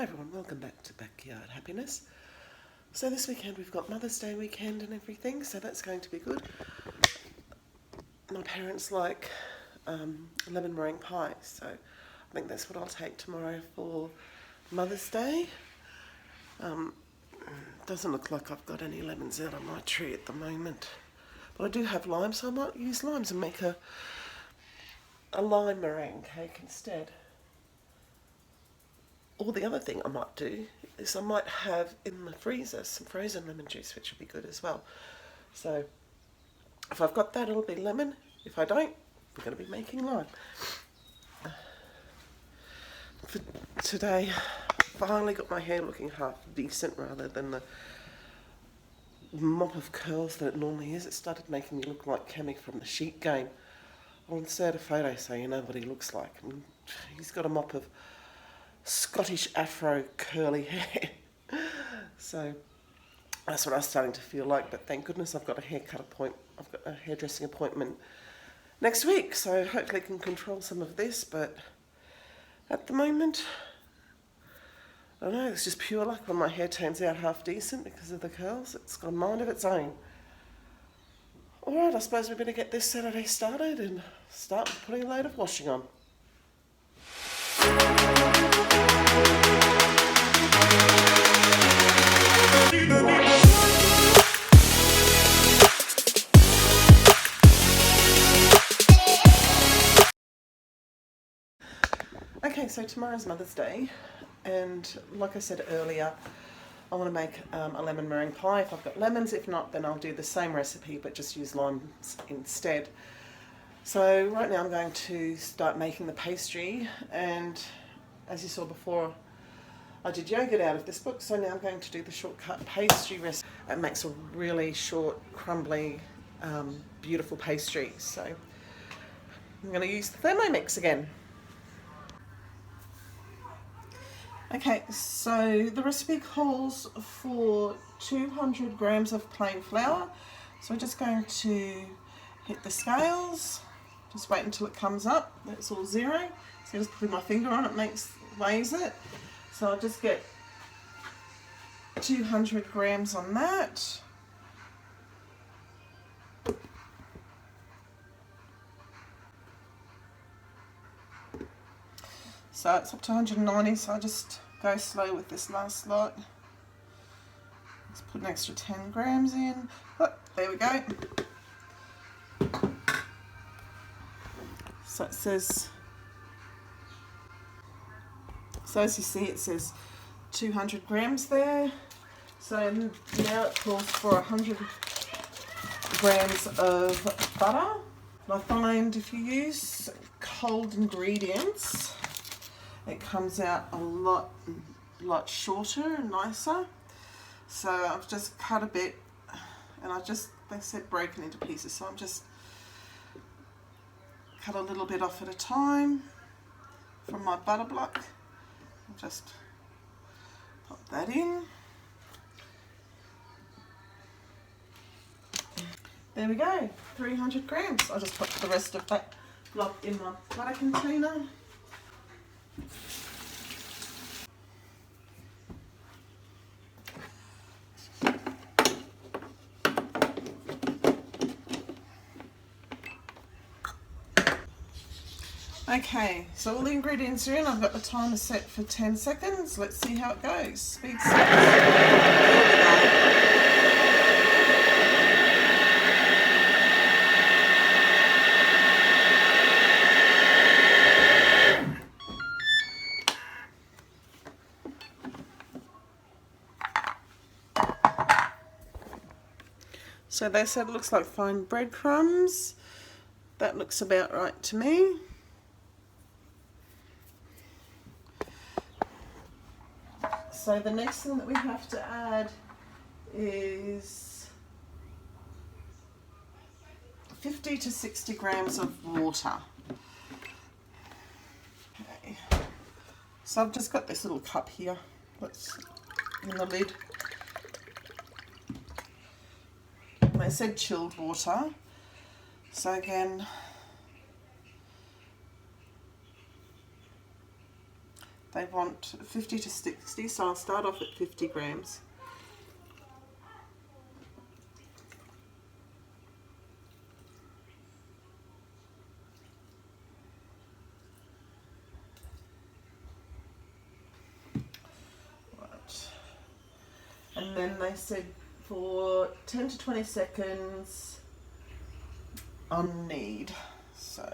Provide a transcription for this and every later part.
Hi everyone, welcome back to Backyard Happiness. So this weekend we've got Mother's Day weekend and everything, so that's going to be good. My parents like lemon meringue pie, so I think that's what I'll take tomorrow for Mother's Day. Doesn't look like I've got any lemons out on my tree at the moment, but I do have limes, so I might use limes and make a lime meringue cake instead. Or the other thing I might do is I might have in the freezer some frozen lemon juice, which would be good as well. So if I've got that, it'll be lemon. If I don't, I'm going to be making lime. For today, finally got my hair looking half decent rather than the mop of curls that it normally is. It started making me look like Cammy from the Sheep Game. I'll insert a photo so you know what he looks like. He's got a mop of Scottish Afro curly hair. So that's what I was starting to feel like, but thank goodness I've got a hairdressing appointment next week, so hopefully I can control some of this, but at the moment, I don't know, it's just pure luck when my hair turns out half decent because of the curls. It's got a mind of its own. Alright, I suppose we better get this Saturday started and start putting a load of washing on. Okay, so tomorrow's Mother's Day, and like I said earlier, I want to make a lemon meringue pie if I've got lemons. If not, then I'll do the same recipe but just use limes instead. So right now I'm going to start making the pastry, and as you saw before, I did yogurt out of this book, so now I'm going to do the shortcut pastry recipe. It makes a really short, crumbly, beautiful pastry. So I'm going to use the Thermomix again. Okay, so the recipe calls for 200 grams of plain flour. So we're just going to hit the scales, just wait until it comes up. That's all zero. So just putting my finger on it weighs it. So I'll just get 200 grams on that. So it's up to 190, so I just go slow with this last lot. Let's put an extra 10 grams in. Oh, there we go. So it says, so as you see it says 200 grams there. So now it calls for 100 grams of butter. And I find if you use cold ingredients, it comes out a lot shorter and nicer. So I've just cut a bit, and they said broken into pieces, so I'm just cut a little bit off at a time from my butter block. I'll just pop that in. There we go, 300 grams. I'll just put the rest of that block in my butter container. Okay, so all the ingredients are in. I've got the timer set for 10 seconds. Let's see how it goes. Speed 6. So they said it looks like fine breadcrumbs. That looks about right to me. So the next thing that we have to add is 50 to 60 grams of water. Okay. So I've just got this little cup here that's in the lid. They said chilled water. So again, They want 50 to 60, so I'll start off at 50 grams. Right. And then they said for 10 to 20 seconds on knead. So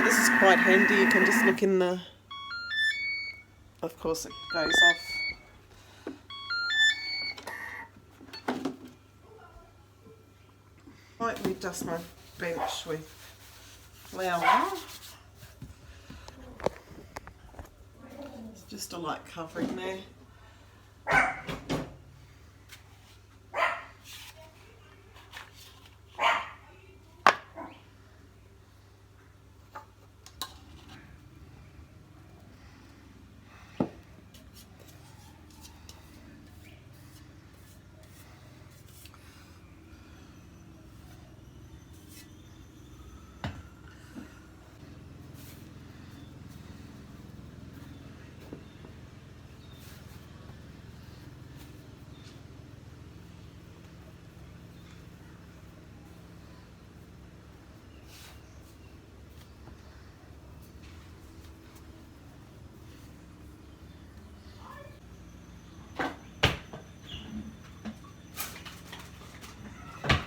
this is quite handy. You can just look in the, of course it goes off. Lightly dust my bench with flour. It's just a light covering there.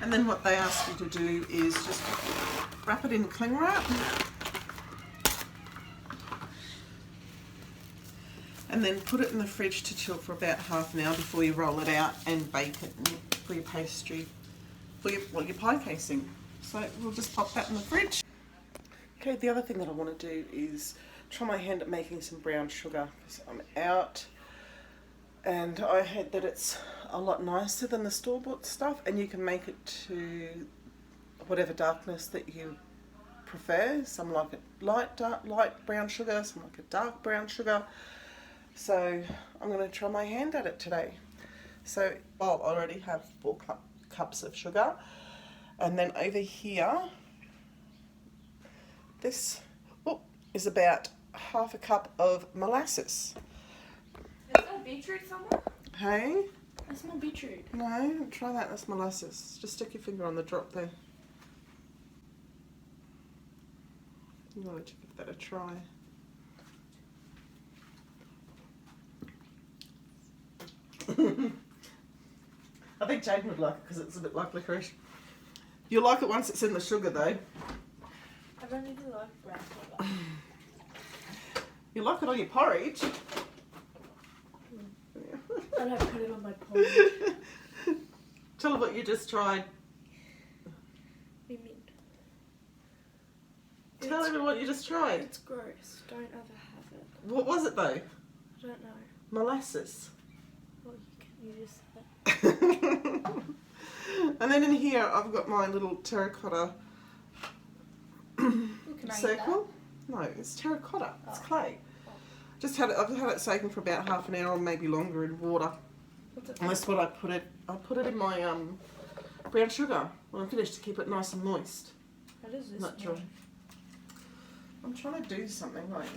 And then what they ask you to do is just wrap it in cling wrap. And then put it in the fridge to chill for about half an hour before you roll it out and bake it for your pastry, for your pie casing. So we'll just pop that in the fridge. Okay, the other thing that I want to do is try my hand at making some brown sugar, because I'm out. And I heard that it's a lot nicer than the store-bought stuff, and you can make it to whatever darkness that you prefer. Some like it light brown sugar, some like a dark brown sugar. So I'm going to try my hand at it today. So I'll already have 4 cups of sugar, and then over here, this is about half a cup of molasses. Is that beetroot somewhere? Hey? I smell beetroot. No, try that. That's molasses. Just stick your finger on the drop there. You want to give that a try. I think Jaden would like it because it's a bit like licorice. You'll like it once it's in the sugar though. I don't even like brown sugar. You like it on your porridge. I don't put it on my porridge. Tell her what you just tried. What do you mean? Tell everyone what you just tried. It's gross. Don't ever have it. What was it though? I don't know. Molasses. Well, you just said. And then in here I've got my little terracotta circle. No, it's terracotta. It's clay. I've had it soaking for about half an hour or maybe longer in water. And that's what I put it. I put it in my brown sugar when I'm finished to keep it nice and moist. What is this? Not dry. I'm trying to do something like.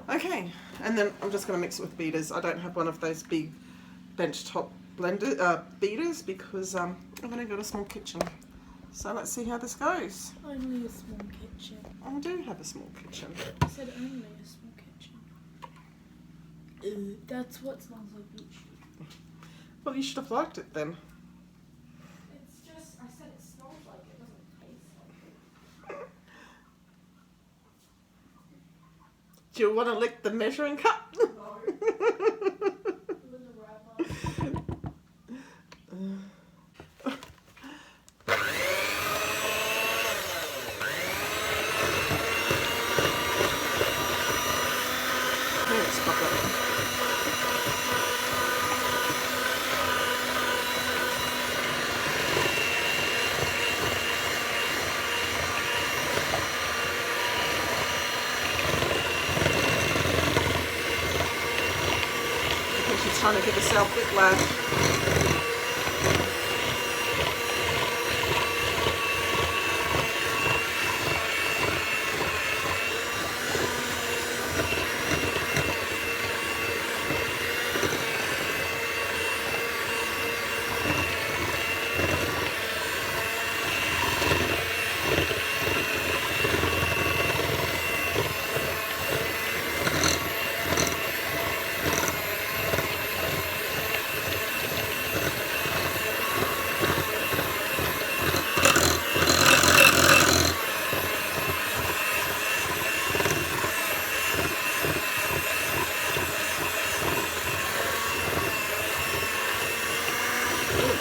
Okay, and then I'm just going to mix it with beaters. I don't have one of those big benchtop beaters because I've only got a small kitchen. So let's see how this goes. Only a small kitchen. I do have a small kitchen. I said only a small kitchen. That's what smells like beetroot. Well, you should have liked it then. It's just, I said it smells like it, doesn't taste like it. Do you want to lick the measuring cup? No. trying to give herself whiplash.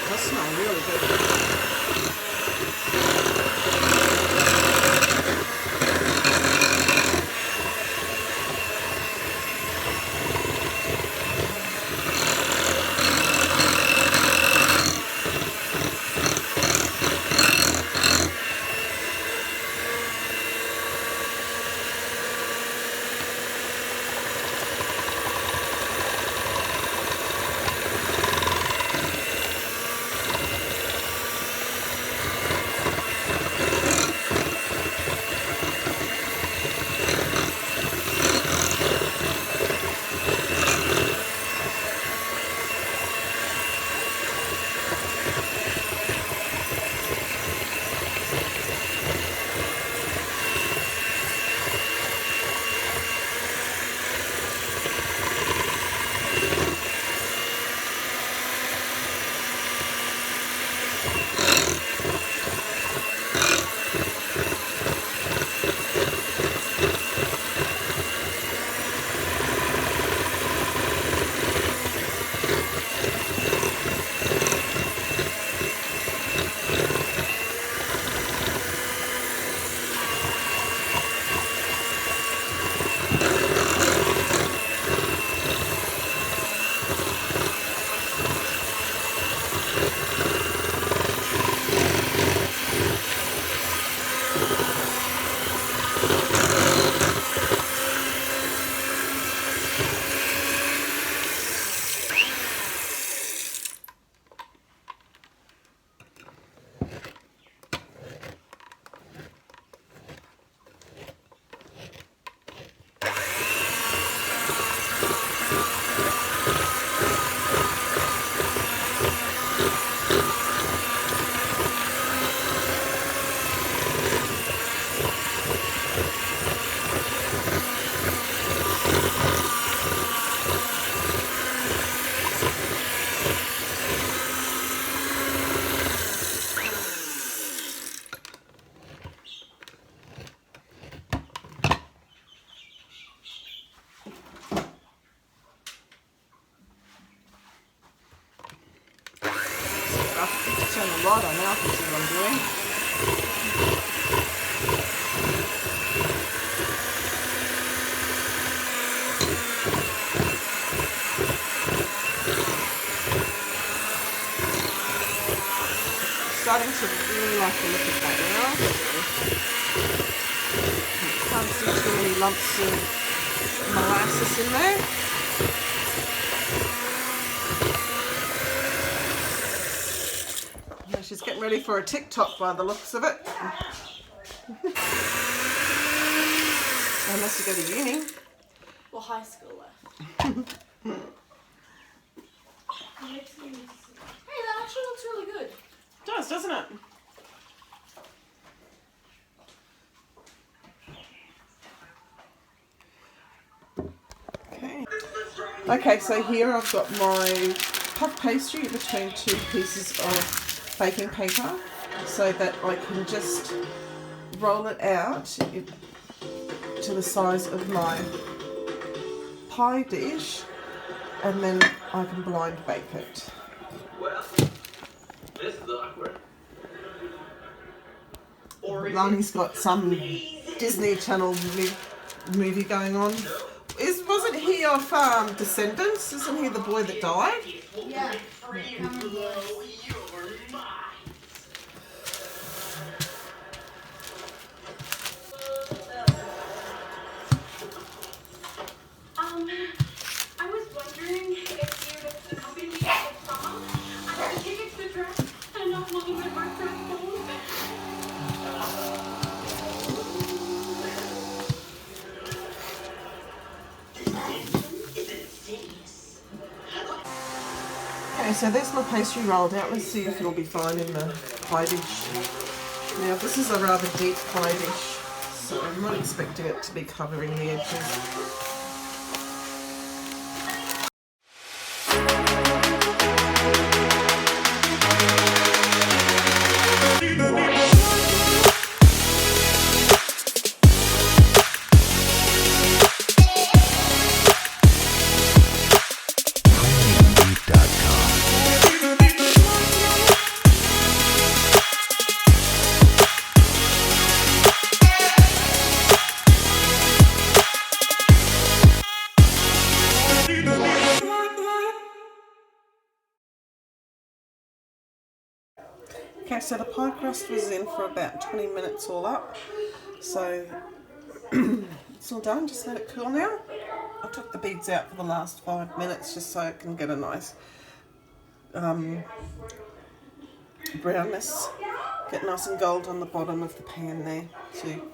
That smells really good. Turn the light on now, I can see what I'm doing. Starting to really like the look of that now. Can't see too many lumps of molasses in there. She's getting ready for a TikTok by the looks of it. Unless you go to uni. Well, high school left. Hey, that actually looks really good. It does, doesn't it? Okay. Okay, so here I've got my puff pastry between two pieces of baking paper so that I can just roll it out to the size of my pie dish and then I can blind bake it. Well, this is awkward. Lani's got some Disney Channel movie going on. Wasn't he of Descendants? Isn't he the boy that died? Yeah. I was wondering if you'd Okay, so there's my pastry rolled out. Let's see if it'll be fine in the pie dish. Now this is a rather deep pie dish, so I'm not expecting it to be covering the edges. Okay, so the pie crust was in for about 20 minutes all up, so it's all done. Just let it cool now. I took the beads out for the last 5 minutes just so it can get a nice brownness, get nice and gold on the bottom of the pan there too.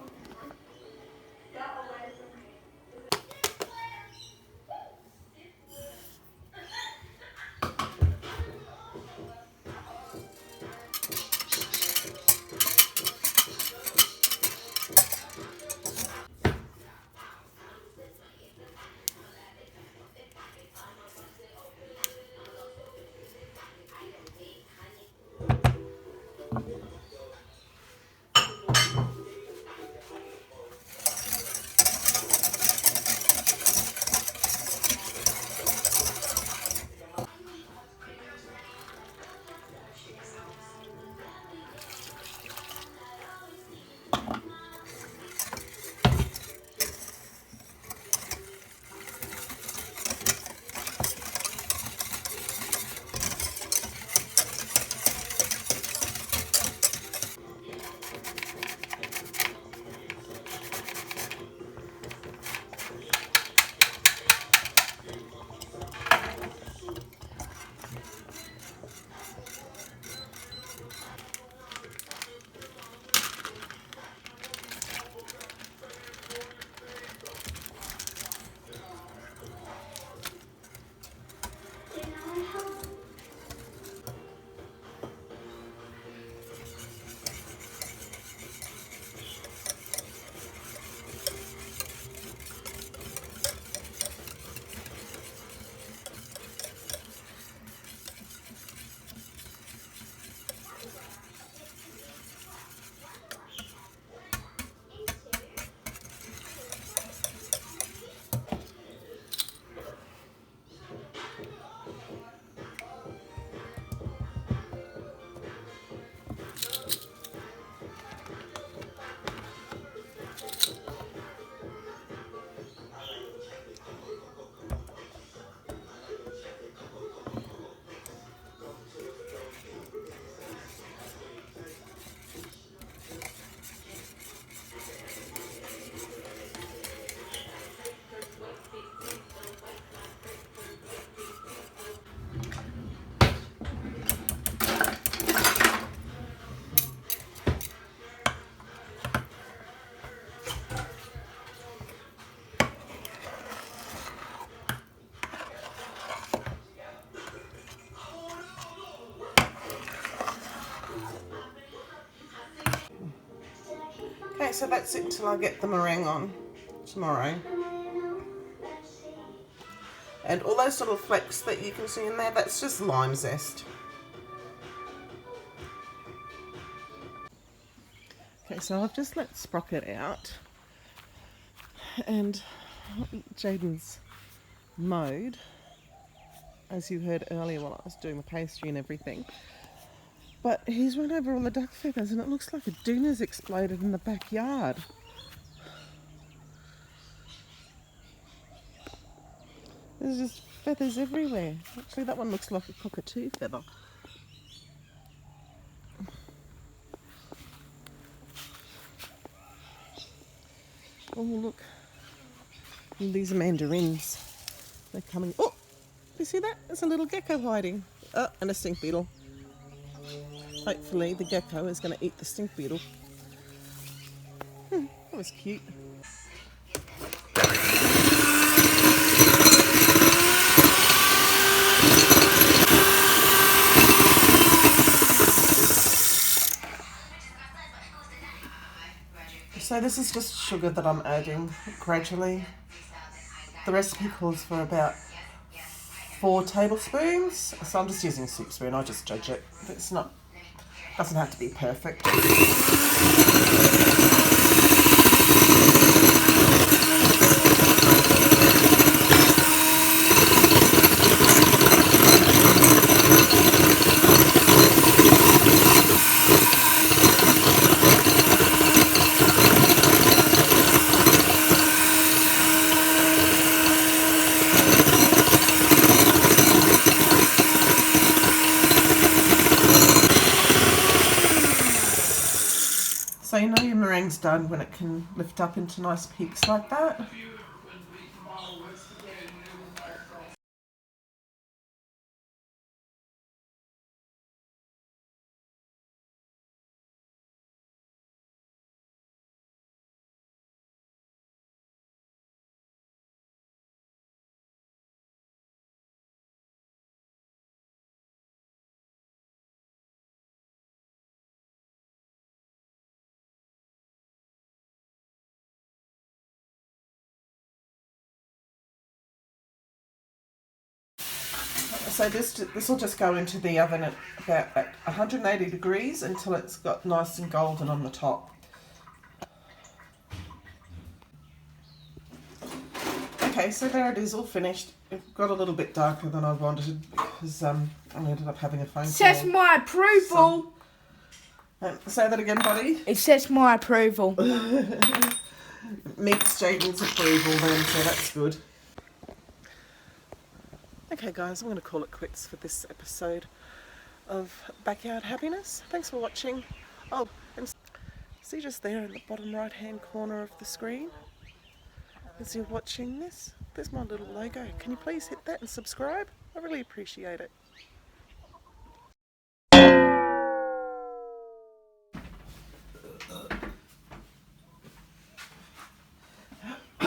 Okay, so that's it until I get the meringue on tomorrow. And all those little flecks that you can see in there, that's just lime zest. Okay, so I've just let Sprocket out, and Jaden's mowed, as you heard earlier while I was doing the pastry and everything. But he's run over all the duck feathers and it looks like a dooner's exploded in the backyard. There's just feathers everywhere. Actually, that one looks like a cockatoo feather. Oh, look. These are mandarins. They're coming. Oh, you see that? There's a little gecko hiding. Oh, and a stink beetle. Hopefully the gecko is going to eat the stink beetle. That was cute. So this is just sugar that I'm adding gradually. The recipe calls for about 4 tablespoons, so I'm just using a soup spoon. I just judge it. It's not, doesn't have to be perfect. So you know your meringue's done when it can lift up into nice peaks like that. So this will just go into the oven at about 180 degrees until it's got nice and golden on the top. Okay, so there it is, all finished. It got a little bit darker than I wanted because I ended up having a phone call. Says my approval. Say that again, buddy. It says my approval. Mixed Jaden's approval then, so that's good. Okay guys, I'm going to call it quits for this episode of Backyard Happiness. Thanks for watching. Oh, and see just there in the bottom right hand corner of the screen as you're watching this, there's my little logo. Can you please hit that and subscribe? I really appreciate it.